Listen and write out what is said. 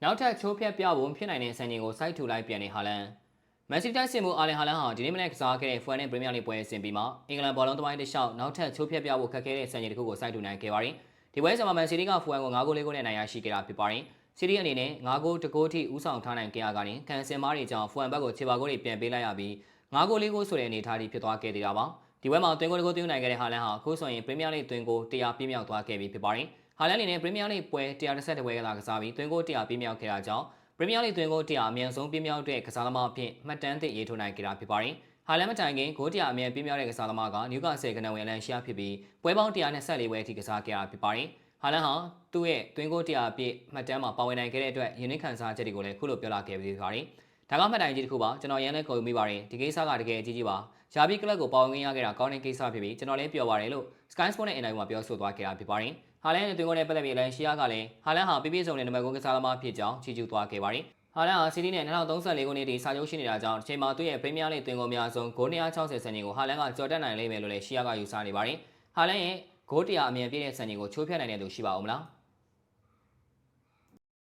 နောက်ထပ်ချိုးဖျက်ပြဖို့ဖြစ်နိုင်တဲ့စံချိန်ကိုစိုက်ထူလိုက်ပြန်နေဟာလန်မန်စီးတိုက်စစ်မှုအာလင်ဟာလန်ဟာဒီနေ့မနေ့ကစားခဲ့တဲ့ဖွယ်နဲ့ပရီးမီယာလိဂ်ပွဲအဆင့်ပြီးမှအင်္ဂလန်ဘောလုံးသမိုင်းတစ်လျှောက်နောက်ထပ်ချိုးဖျက်ပြဖို့ခက်ခဲတဲ့စံချိန်တစ်ခုကိုစိုက်ထူနိုင်ခဲ့ပါတယ်။ဒီပွဲစဉ်မှာမန်စီးတီးကဖွယ်ကို9ဂိုး4ဂိုးနဲ့နိုင်ရရှိခဲ့တာဖြစ်ပါတယ်။စီးတီးအနေနဲ့9ဂိုး1ဂိုးထိဦးဆောင်ထားနိုင်ခဲ့ရကနေကန်ဆင်မားတွေကြောင့်ဖွယ်ဘက်ကိုခြေပါဂိုးတွေပြန်ပေးလိုက်ရပြီး9ဂိုး4ဂိုးဆိုတဲ့အနေအထားထိဖြစ်သွားခဲ့သေးတာပါ။ဒီပွဲမှာသွင်းဂိုး1ဂိုးသွင်းနိုင်ခဲ့တဲ့ဟာလန်ဟာအခုဆိုရင်ပရီးမီယာလိဂ်သွင်းဂိုး100ပြည့်မြောက်သွားခဲ့ပြီဖြစ်ပါတယ်။ဟာလန်အနေနဲ့ပရီးမီယာလိဂ်ပွဲ112ပွဲကစားပြီးသွင်းဂိုး100ပြည့်မြောက်ခဲ့တာကြောင့်ပရီးမီယာလိဂ်သွင်းဂိုး100အမြန်ဆုံးပြည့်မြောက်တဲ့ကစားသမားအဖြစ်မှတ်တမ်းသစ်ရေးထိုးနိုင်ခဲ့တာဖြစ်ပါတယ်။ဟာလန်မတိုင်ခင်ဂိုး100အမြန်ပြည့်မြောက်တဲ့ကစားသမားကနျူကာဆယ်ကနန်ဝင်လန်ရှာဖြစ်ပြီးပွဲပေါင်း124ပွဲအထိကစားခဲ့တာဖြစ်ပါတယ်။ဟာလန်ဟာသူ့ရဲ့သွင်းဂိုး100အပြည့်မှတ်တမ်းမှာပါဝင်နိုင်ခဲ့တဲ့အတွက်ယင်းနှိခံစားချက်တွေကိုလည်းခုလိုပြောလာခဲ့ပြီးပါတယ်။ဒါကမှတ်တိုင်ကြီးတစ်ခုပါကျွန်တော်ရန်လည်းခေါ်ယူမိပါတယ်ဒီကိစ္စကတကယ်အကြီးကြီးပါ။ယာဘီကလပ်ကိုပါဝင်ခွင့်ရခဲ့တာကောင်းတဲ့ကိစ္စဖြစ်ပြီးကျွန်တော်လည်းပျော်ပါတယ်လို့ Sky Sport နဲ့အင်တာဗျူးမှာပြောဆိုသွားခဲ့တာဖြစ်ပါတယ်။ဟာလန်ရဲ့သွင်းဂိုးနဲ့ပတ်သက်ပြီးလန်ရှီယာကလည်းဟာလန်ဟာပြည့်ပြည့်စုံတဲ့နံပါတ်9ကစားသမားဖြစ်ကြောင်းချီးကျူးသွားခဲ့ပါတယ်။ဟာလန်ဟာစီးတီးနဲ့2034ခုနှစ်ထိစာချုပ်ရှိနေတာကြောင့်အချိန်မှာသူ့ရဲ့ပရီးမီယာလိဂ်သွင်းဂိုးအများဆုံးဂိုး260စံချိန်ကိုဟာလန်ကကျော်တက်နိုင်လိမ့်မယ်လို့လည်းရှီယာကယူဆနေပါတယ်။ဟာလန်ရဲ့ဂိုး100အမြန်ပြည့်တဲ့စံချိန်ကိုချိုးဖျက်နိုင်တဲ့သူရှိပါဦးမလား။